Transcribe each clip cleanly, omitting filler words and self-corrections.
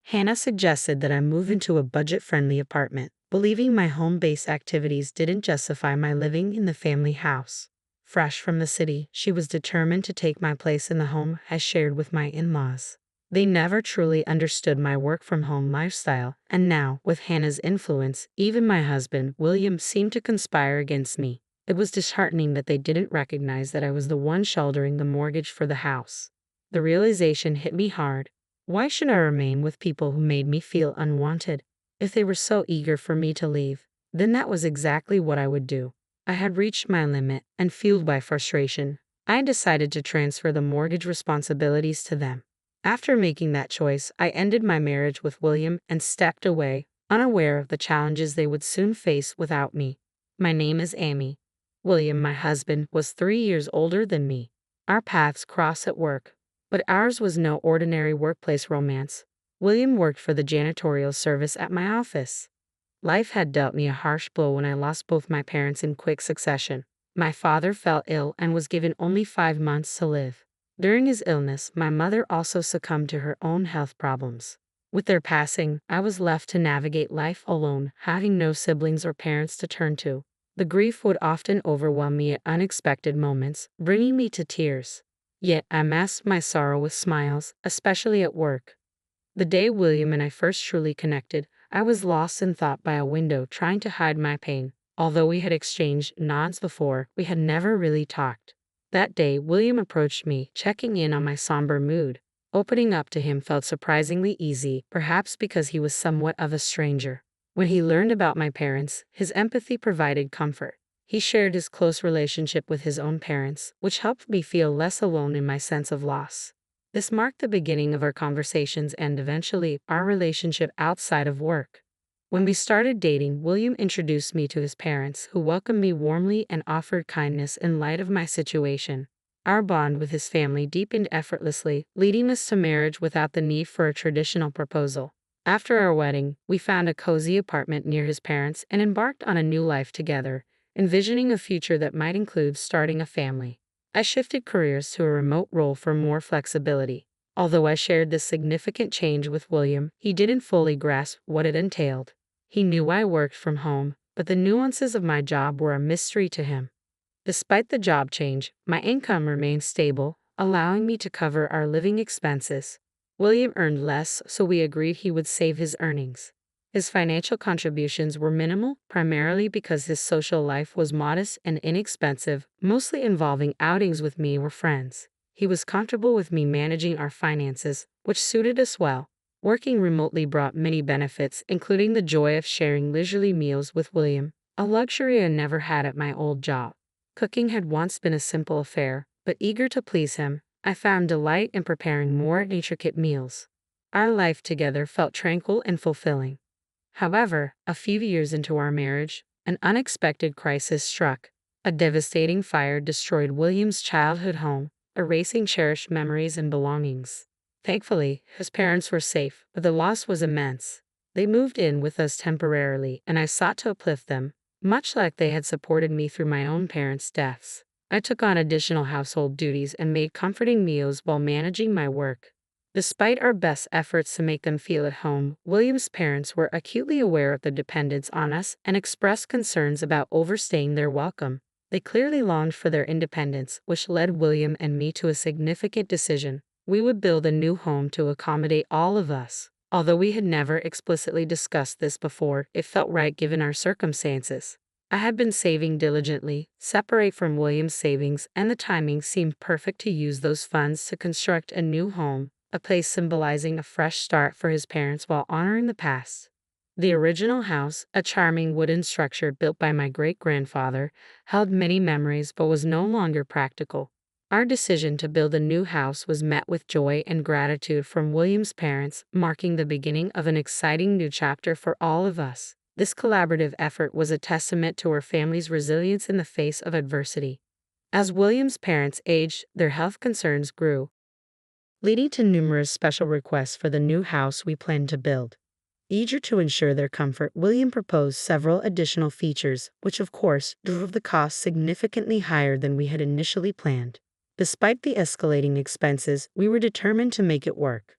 Hannah suggested that I move into a budget-friendly apartment, believing my home-based activities didn't justify my living in the family house. Fresh from the city, she was determined to take my place in the home I shared with my in-laws. They never truly understood my work-from-home lifestyle, and now, with Hannah's influence, even my husband, William, seemed to conspire against me. It was disheartening that they didn't recognize that I was the one shouldering the mortgage for the house. The realization hit me hard. Why should I remain with people who made me feel unwanted? If they were so eager for me to leave, then that was exactly what I would do. I had reached my limit, and fueled by frustration, I decided to transfer the mortgage responsibilities to them. After making that choice, I ended my marriage with William and stepped away, unaware of the challenges they would soon face without me. My name is Amy. William, my husband, was 3 years older than me. Our paths crossed at work, but ours was no ordinary workplace romance. William worked for the janitorial service at my office. Life had dealt me a harsh blow when I lost both my parents in quick succession. My father fell ill and was given only 5 months to live. During his illness, my mother also succumbed to her own health problems. With their passing, I was left to navigate life alone, having no siblings or parents to turn to. The grief would often overwhelm me at unexpected moments, bringing me to tears. Yet I masked my sorrow with smiles, especially at work. The day William and I first truly connected, I was lost in thought by a window trying to hide my pain. Although we had exchanged nods before, we had never really talked. That day, William approached me, checking in on my somber mood. Opening up to him felt surprisingly easy, perhaps because he was somewhat of a stranger. When he learned about my parents, his empathy provided comfort. He shared his close relationship with his own parents, which helped me feel less alone in my sense of loss. This marked the beginning of our conversations and eventually our relationship outside of work. When we started dating, William introduced me to his parents, who welcomed me warmly and offered kindness in light of my situation. Our bond with his family deepened effortlessly, leading us to marriage without the need for a traditional proposal. After our wedding, we found a cozy apartment near his parents and embarked on a new life together, envisioning a future that might include starting a family. I shifted careers to a remote role for more flexibility. Although I shared this significant change with William, he didn't fully grasp what it entailed. He knew I worked from home, but the nuances of my job were a mystery to him. Despite the job change, my income remained stable, allowing me to cover our living expenses. William earned less, so we agreed he would save his earnings. His financial contributions were minimal, primarily because his social life was modest and inexpensive, mostly involving outings with me or friends. He was comfortable with me managing our finances, which suited us well. Working remotely brought many benefits, including the joy of sharing leisurely meals with William, a luxury I never had at my old job. Cooking had once been a simple affair, but eager to please him, I found delight in preparing more intricate meals. Our life together felt tranquil and fulfilling. However, a few years into our marriage, an unexpected crisis struck. A devastating fire destroyed William's childhood home, erasing cherished memories and belongings. Thankfully, his parents were safe, but the loss was immense. They moved in with us temporarily, and I sought to uplift them, much like they had supported me through my own parents' deaths. I took on additional household duties and made comforting meals while managing my work. Despite our best efforts to make them feel at home, William's parents were acutely aware of the dependence on us and expressed concerns about overstaying their welcome. They clearly longed for their independence, which led William and me to a significant decision. We would build a new home to accommodate all of us. Although we had never explicitly discussed this before, it felt right given our circumstances. I had been saving diligently, separate from William's savings, and the timing seemed perfect to use those funds to construct a new home, a place symbolizing a fresh start for his parents while honoring the past. The original house, a charming wooden structure built by my great-grandfather, held many memories but was no longer practical. Our decision to build a new house was met with joy and gratitude from William's parents, marking the beginning of an exciting new chapter for all of us. This collaborative effort was a testament to our family's resilience in the face of adversity. As William's parents aged, their health concerns grew, leading to numerous special requests for the new house we planned to build. Eager to ensure their comfort, William proposed several additional features, which of course drove the cost significantly higher than we had initially planned. Despite the escalating expenses, we were determined to make it work.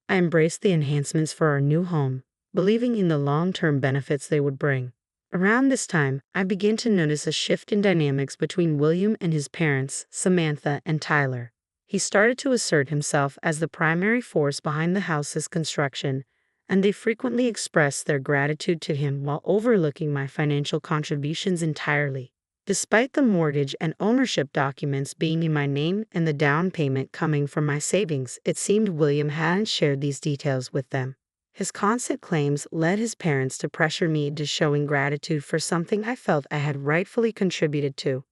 I embraced the enhancements for our new home, believing in the long-term benefits they would bring. Around this time, I began to notice a shift in dynamics between William and his parents, Samantha and Tyler. He started to assert himself as the primary force behind the house's construction, and they frequently expressed their gratitude to him while overlooking my financial contributions entirely. Despite the mortgage and ownership documents being in my name and the down payment coming from my savings, it seemed William hadn't shared these details with them. His constant claims led his parents to pressure me into showing gratitude for something I felt I had rightfully contributed to.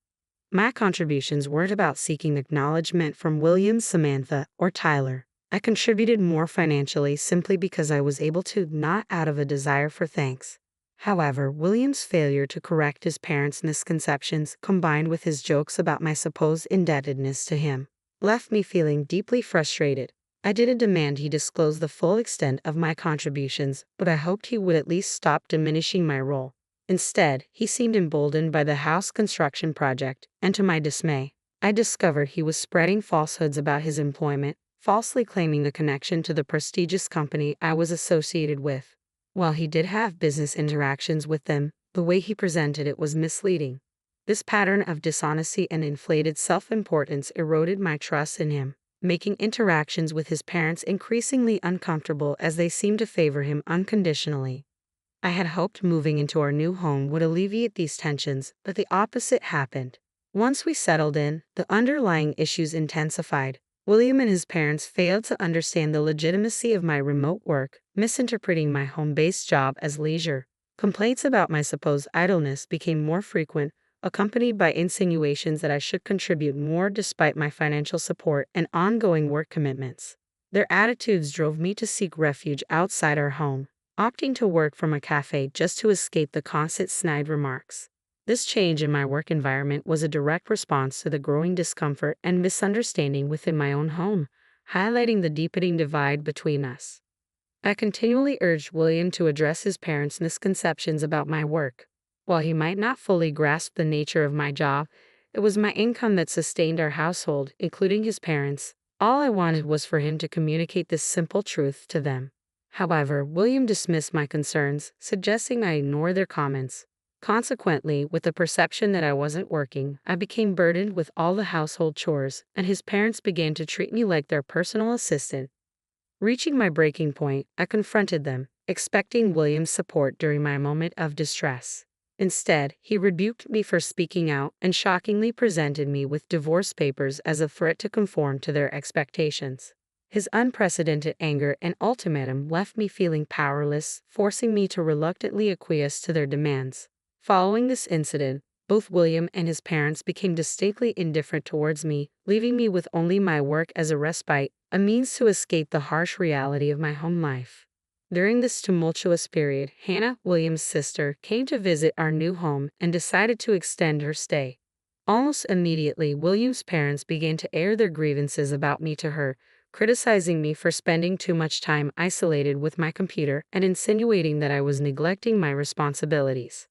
My contributions weren't about seeking acknowledgement from William, Samantha, or Tyler. I contributed more financially simply because I was able to, not out of a desire for thanks. However, William's failure to correct his parents' misconceptions, combined with his jokes about my supposed indebtedness to him, left me feeling deeply frustrated. I didn't demand he disclose the full extent of my contributions, but I hoped he would at least stop diminishing my role. Instead, he seemed emboldened by the house construction project, and to my dismay, I discovered he was spreading falsehoods about his employment, falsely claiming a connection to the prestigious company I was associated with. While he did have business interactions with them, the way he presented it was misleading. This pattern of dishonesty and inflated self-importance eroded my trust in him, making interactions with his parents increasingly uncomfortable as they seemed to favor him unconditionally. I had hoped moving into our new home would alleviate these tensions, but the opposite happened. Once we settled in, the underlying issues intensified. William and his parents failed to understand the legitimacy of my remote work, misinterpreting my home-based job as leisure. Complaints about my supposed idleness became more frequent, accompanied by insinuations that I should contribute more despite my financial support and ongoing work commitments. Their attitudes drove me to seek refuge outside our home, opting to work from a cafe just to escape the constant snide remarks. This change in my work environment was a direct response to the growing discomfort and misunderstanding within my own home, highlighting the deepening divide between us. I continually urged William to address his parents' misconceptions about my work. While he might not fully grasp the nature of my job, it was my income that sustained our household, including his parents. All I wanted was for him to communicate this simple truth to them. However, William dismissed my concerns, suggesting I ignore their comments. Consequently, with the perception that I wasn't working, I became burdened with all the household chores, and his parents began to treat me like their personal assistant. Reaching my breaking point, I confronted them, expecting William's support during my moment of distress. Instead, he rebuked me for speaking out and shockingly presented me with divorce papers as a threat to conform to their expectations. His unprecedented anger and ultimatum left me feeling powerless, forcing me to reluctantly acquiesce to their demands. Following this incident, both William and his parents became distinctly indifferent towards me, leaving me with only my work as a respite, a means to escape the harsh reality of my home life. During this tumultuous period, Hannah, William's sister, came to visit our new home and decided to extend her stay. Almost immediately, William's parents began to air their grievances about me to her, criticizing me for spending too much time isolated with my computer and insinuating that I was neglecting my responsibilities.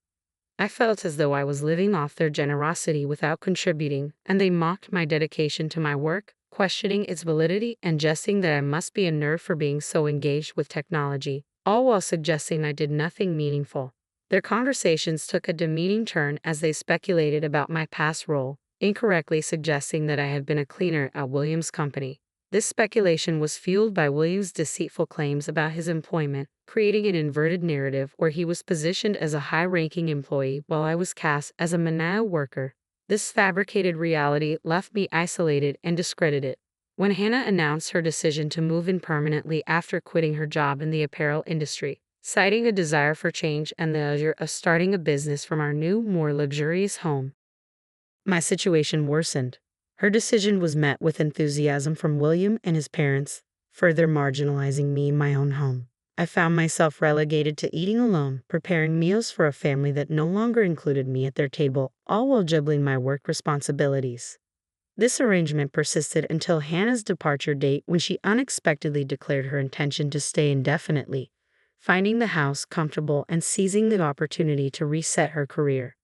I felt as though I was living off their generosity without contributing, and they mocked my dedication to my work, questioning its validity and jesting that I must be a nerd for being so engaged with technology, all while suggesting I did nothing meaningful. Their conversations took a demeaning turn as they speculated about my past role, incorrectly suggesting that I had been a cleaner at Williams' company. This speculation was fueled by Williams' deceitful claims about his employment, creating an inverted narrative where he was positioned as a high-ranking employee while I was cast as a menial worker. This fabricated reality left me isolated and discredited. When Hannah announced her decision to move in permanently after quitting her job in the apparel industry, citing a desire for change and the allure of starting a business from our new, more luxurious home, my situation worsened. Her decision was met with enthusiasm from William and his parents, further marginalizing me in my own home. I found myself relegated to eating alone, preparing meals for a family that no longer included me at their table, all while juggling my work responsibilities. This arrangement persisted until Hannah's departure date when she unexpectedly declared her intention to stay indefinitely, finding the house comfortable and seizing the opportunity to reset her career.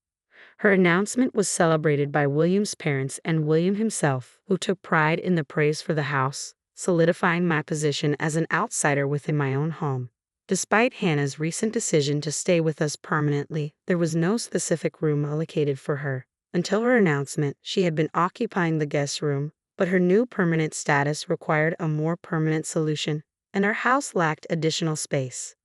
Her announcement was celebrated by William's parents and William himself, who took pride in the praise for the house. solidifying my position as an outsider within my own home. Despite Hannah's recent decision to stay with us permanently, there was no specific room allocated for her. Until her announcement, she had been occupying the guest room, but her new permanent status required a more permanent solution, and our house lacked additional space.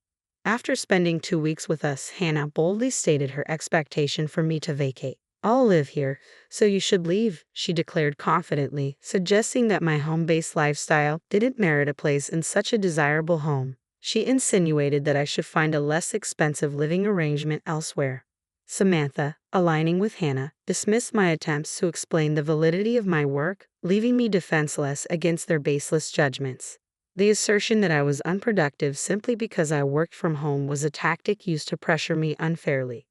After spending 2 weeks with us, Hannah boldly stated her expectation for me to vacate. "I'll live here, so you should leave," she declared confidently, suggesting that my home-based lifestyle didn't merit a place in such a desirable home. She insinuated that I should find a less expensive living arrangement elsewhere. Samantha, aligning with Hannah, dismissed my attempts to explain the validity of my work, leaving me defenseless against their baseless judgments. The assertion that I was unproductive simply because I worked from home was a tactic used to pressure me unfairly.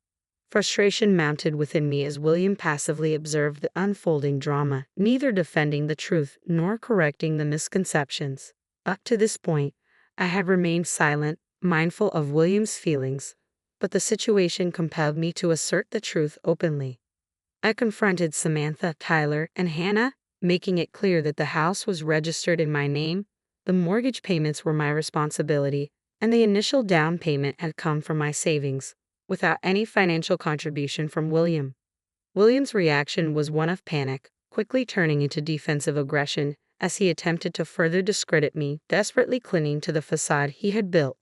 Frustration mounted within me as William passively observed the unfolding drama, neither defending the truth nor correcting the misconceptions. Up to this point, I had remained silent, mindful of William's feelings, but the situation compelled me to assert the truth openly. I confronted Samantha, Tyler, and Hannah, making it clear that the house was registered in my name, the mortgage payments were my responsibility, and the initial down payment had come from my savings, without any financial contribution from William. William's reaction was one of panic, quickly turning into defensive aggression as he attempted to further discredit me, desperately clinging to the facade he had built.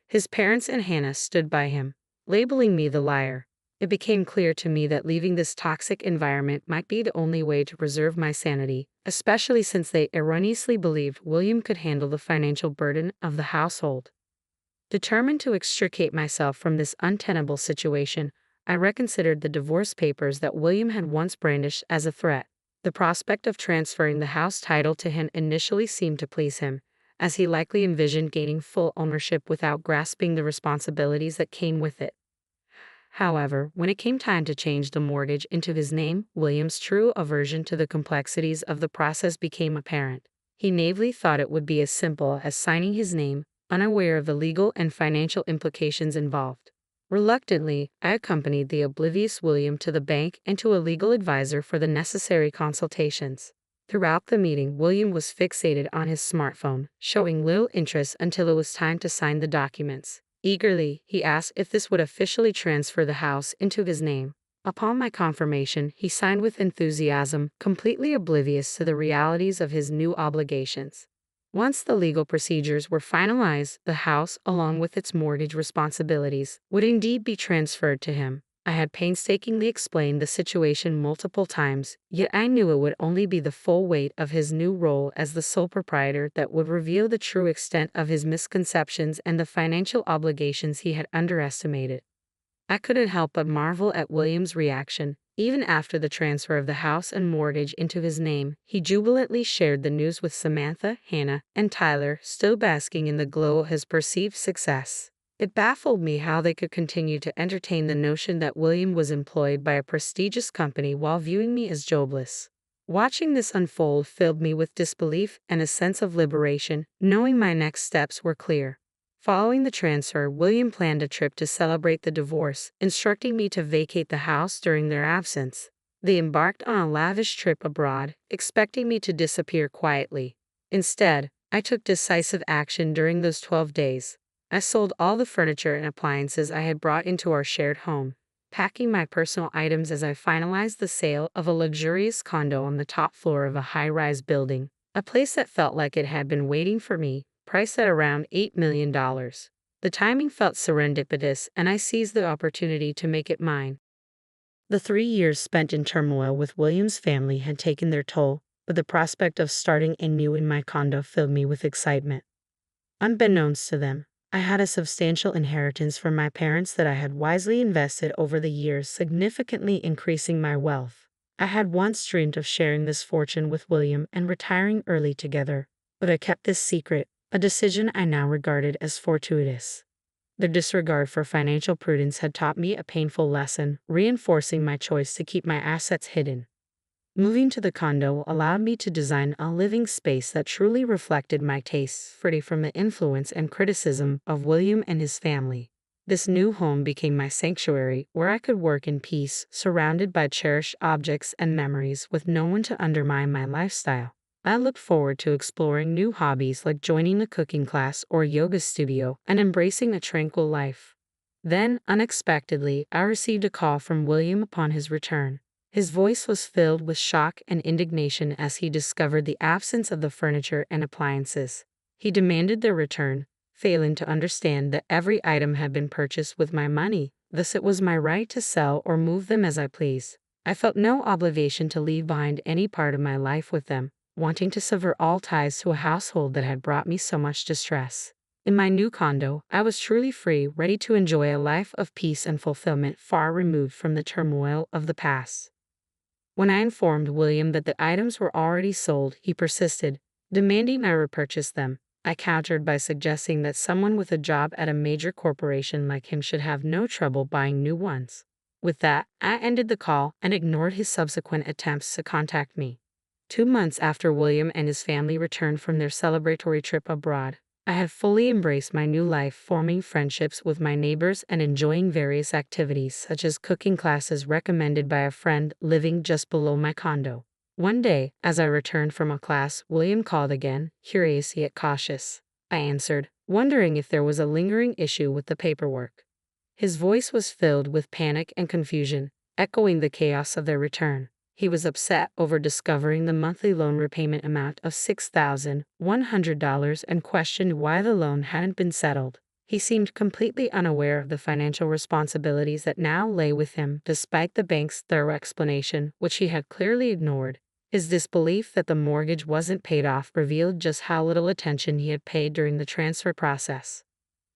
His parents and Hannah stood by him, labeling me the liar. It became clear to me that leaving this toxic environment might be the only way to preserve my sanity, especially since they erroneously believed William could handle the financial burden of the household. Determined to extricate myself from this untenable situation, I reconsidered the divorce papers that William had once brandished as a threat. The prospect of transferring the house title to him initially seemed to please him, as he likely envisioned gaining full ownership without grasping the responsibilities that came with it. However, when it came time to change the mortgage into his name, William's true aversion to the complexities of the process became apparent. He naively thought it would be as simple as signing his name, unaware of the legal and financial implications involved. Reluctantly, I accompanied the oblivious William to the bank and to a legal advisor for the necessary consultations. Throughout the meeting, William was fixated on his smartphone, showing little interest until it was time to sign the documents. Eagerly, he asked if this would officially transfer the house into his name. Upon my confirmation, he signed with enthusiasm, completely oblivious to the realities of his new obligations. Once the legal procedures were finalized, the house, along with its mortgage responsibilities, would indeed be transferred to him. I had painstakingly explained the situation multiple times, yet I knew it would only be the full weight of his new role as the sole proprietor that would reveal the true extent of his misconceptions and the financial obligations he had underestimated. I couldn't help but marvel at William's reaction. Even after the transfer of the house and mortgage into his name, he jubilantly shared the news with Samantha, Hannah, and Tyler, still basking in the glow of his perceived success. It baffled me how they could continue to entertain the notion that William was employed by a prestigious company while viewing me as jobless. Watching this unfold filled me with disbelief and a sense of liberation, knowing my next steps were clear. Following the transfer, William planned a trip to celebrate the divorce, instructing me to vacate the house during their absence. They embarked on a lavish trip abroad, expecting me to disappear quietly. Instead, I took decisive action during those 12 days. I sold all the furniture and appliances I had brought into our shared home, packing my personal items as I finalized the sale of a luxurious condo on the top floor of a high-rise building, a place that felt like it had been waiting for me, priced at around $8 million. The timing felt serendipitous, and I seized the opportunity to make it mine. The 3 years spent in turmoil with William's family had taken their toll, but the prospect of starting anew in my condo filled me with excitement. Unbeknownst to them, I had a substantial inheritance from my parents that I had wisely invested over the years, significantly increasing my wealth. I had once dreamed of sharing this fortune with William and retiring early together, but I kept this secret, a decision I now regarded as fortuitous. Their disregard for financial prudence had taught me a painful lesson, reinforcing my choice to keep my assets hidden. Moving to the condo allowed me to design a living space that truly reflected my tastes, free from the influence and criticism of William and his family. This new home became my sanctuary, where I could work in peace, surrounded by cherished objects and memories with no one to undermine my lifestyle. I looked forward to exploring new hobbies like joining a cooking class or yoga studio and embracing a tranquil life. Then, unexpectedly, I received a call from William upon his return. His voice was filled with shock and indignation as he discovered the absence of the furniture and appliances. He demanded their return, failing to understand that every item had been purchased with my money, thus it was my right to sell or move them as I pleased. I felt no obligation to leave behind any part of my life with them, wanting to sever all ties to a household that had brought me so much distress. In my new condo, I was truly free, ready to enjoy a life of peace and fulfillment far removed from the turmoil of the past. When I informed William that the items were already sold, he persisted, demanding I repurchase them. I countered by suggesting that someone with a job at a major corporation like him should have no trouble buying new ones. With that, I ended the call and ignored his subsequent attempts to contact me. 2 months after William and his family returned from their celebratory trip abroad, I had fully embraced my new life, forming friendships with my neighbors and enjoying various activities such as cooking classes recommended by a friend living just below my condo. One day, as I returned from a class, William called again, curious yet cautious. I answered, wondering if there was a lingering issue with the paperwork. His voice was filled with panic and confusion, echoing the chaos of their return. He was upset over discovering the monthly loan repayment amount of $6,100 and questioned why the loan hadn't been settled. He seemed completely unaware of the financial responsibilities that now lay with him, despite the bank's thorough explanation, which he had clearly ignored. His disbelief that the mortgage wasn't paid off revealed just how little attention he had paid during the transfer process.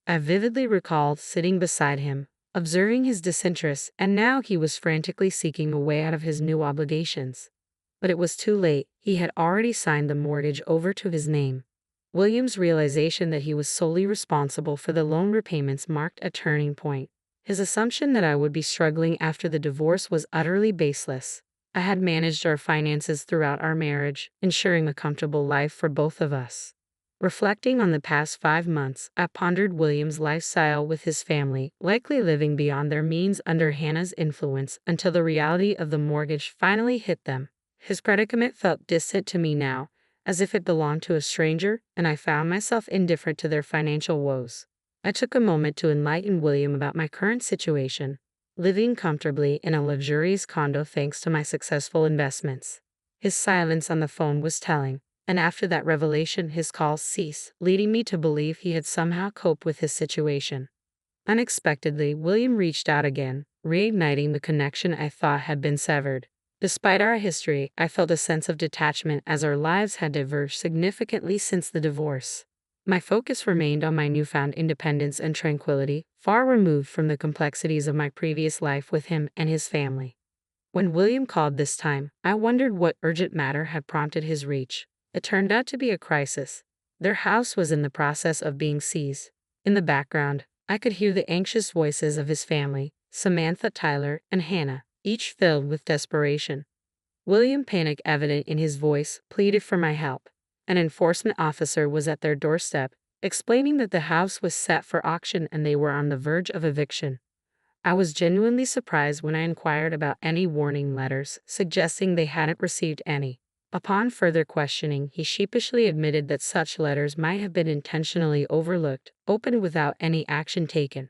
I vividly recalled sitting beside him, observing his disinterest, and now he was frantically seeking a way out of his new obligations. But it was too late. He had already signed the mortgage over to his name. William's realization that he was solely responsible for the loan repayments marked a turning point. His assumption that I would be struggling after the divorce was utterly baseless. I had managed our finances throughout our marriage, ensuring a comfortable life for both of us. Reflecting on the past 5 months, I pondered William's lifestyle with his family, likely living beyond their means under Hannah's influence until the reality of the mortgage finally hit them. His predicament felt distant to me now, as if it belonged to a stranger, and I found myself indifferent to their financial woes. I took a moment to enlighten William about my current situation, living comfortably in a luxurious condo thanks to my successful investments. His silence on the phone was telling, and after that revelation his calls ceased, leading me to believe he had somehow coped with his situation. Unexpectedly, William reached out again, reigniting the connection I thought had been severed. Despite our history, I felt a sense of detachment as our lives had diverged significantly since the divorce. My focus remained on my newfound independence and tranquility, far removed from the complexities of my previous life with him and his family. When William called this time, I wondered what urgent matter had prompted his reach. It turned out to be a crisis. Their house was in the process of being seized. In the background, I could hear the anxious voices of his family, Samantha, Tyler, and Hannah, each filled with desperation. William, panic evident in his voice, pleaded for my help. An enforcement officer was at their doorstep, explaining that the house was set for auction and they were on the verge of eviction. I was genuinely surprised when I inquired about any warning letters, suggesting they hadn't received any. Upon further questioning, he sheepishly admitted that such letters might have been intentionally overlooked, opened without any action taken.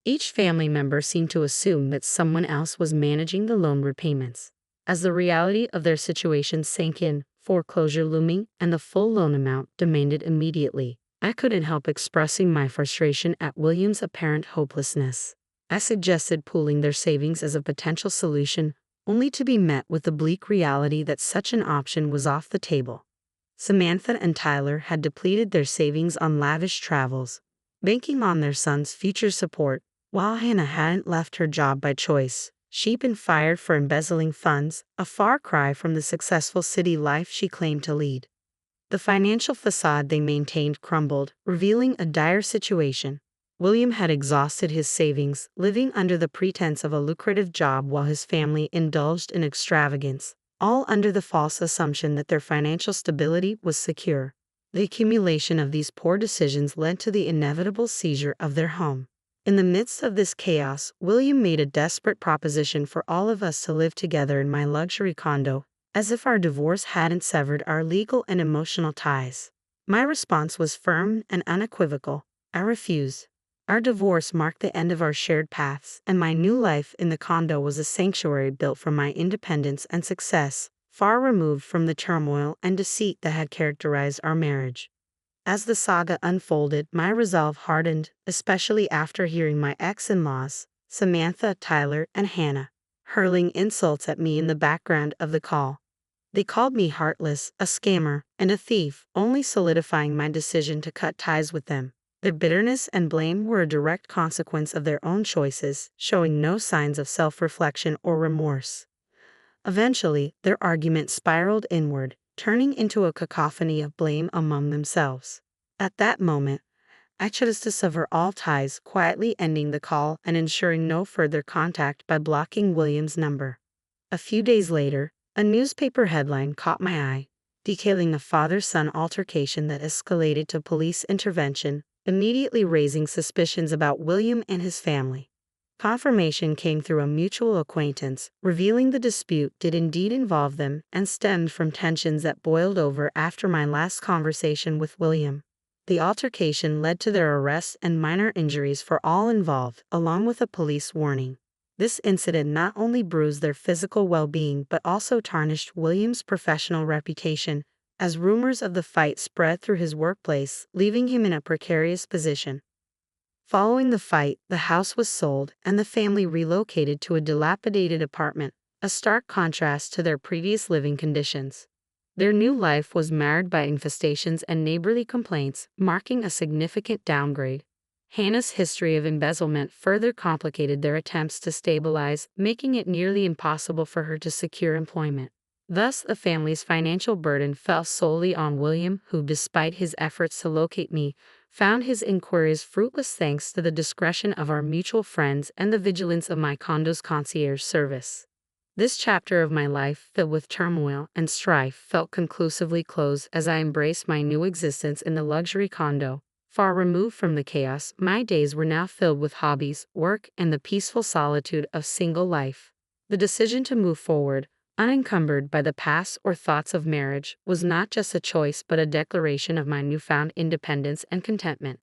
Each family member seemed to assume that someone else was managing the loan repayments. As the reality of their situation sank in, foreclosure looming, and the full loan amount demanded immediately, I couldn't help expressing my frustration at William's apparent hopelessness. I suggested pooling their savings as a potential solution, only to be met with the bleak reality that such an option was off the table. Samantha and Tyler had depleted their savings on lavish travels, banking on their son's future support, while Hannah hadn't left her job by choice. She'd been fired for embezzling funds, a far cry from the successful city life she claimed to lead. The financial facade they maintained crumbled, revealing a dire situation. William had exhausted his savings, living under the pretense of a lucrative job while his family indulged in extravagance, all under the false assumption that their financial stability was secure. The accumulation of these poor decisions led to the inevitable seizure of their home. In the midst of this chaos, William made a desperate proposition for all of us to live together in my luxury condo, as if our divorce hadn't severed our legal and emotional ties. My response was firm and unequivocal. I refuse. Our divorce marked the end of our shared paths, and my new life in the condo was a sanctuary built for my independence and success, far removed from the turmoil and deceit that had characterized our marriage. As the saga unfolded, my resolve hardened, especially after hearing my ex-in-laws, Samantha, Tyler, and Hannah, hurling insults at me in the background of the call. They called me heartless, a scammer, and a thief, only solidifying my decision to cut ties with them. Their bitterness and blame were a direct consequence of their own choices, showing no signs of self-reflection or remorse. Eventually, their argument spiraled inward, turning into a cacophony of blame among themselves. At that moment, I chose to sever all ties, quietly ending the call and ensuring no further contact by blocking William's number. A few days later, a newspaper headline caught my eye, detailing a father-son altercation that escalated to police intervention, immediately raising suspicions about William and his family. Confirmation came through a mutual acquaintance, revealing the dispute did indeed involve them and stemmed from tensions that boiled over after my last conversation with William. The altercation led to their arrest and minor injuries for all involved, along with a police warning. This incident not only bruised their physical well-being but also tarnished William's professional reputation, as rumors of the fight spread through his workplace, leaving him in a precarious position. Following the fight, the house was sold and the family relocated to a dilapidated apartment, a stark contrast to their previous living conditions. Their new life was marred by infestations and neighborly complaints, marking a significant downgrade. Hannah's history of embezzlement further complicated their attempts to stabilize, making it nearly impossible for her to secure employment. Thus, the family's financial burden fell solely on William, who, despite his efforts to locate me, found his inquiries fruitless thanks to the discretion of our mutual friends and the vigilance of my condo's concierge service. This chapter of my life, filled with turmoil and strife, felt conclusively closed as I embraced my new existence in the luxury condo. Far removed from the chaos, my days were now filled with hobbies, work, and the peaceful solitude of single life. The decision to move forward, unencumbered by the past or thoughts of marriage, was not just a choice but a declaration of my newfound independence and contentment.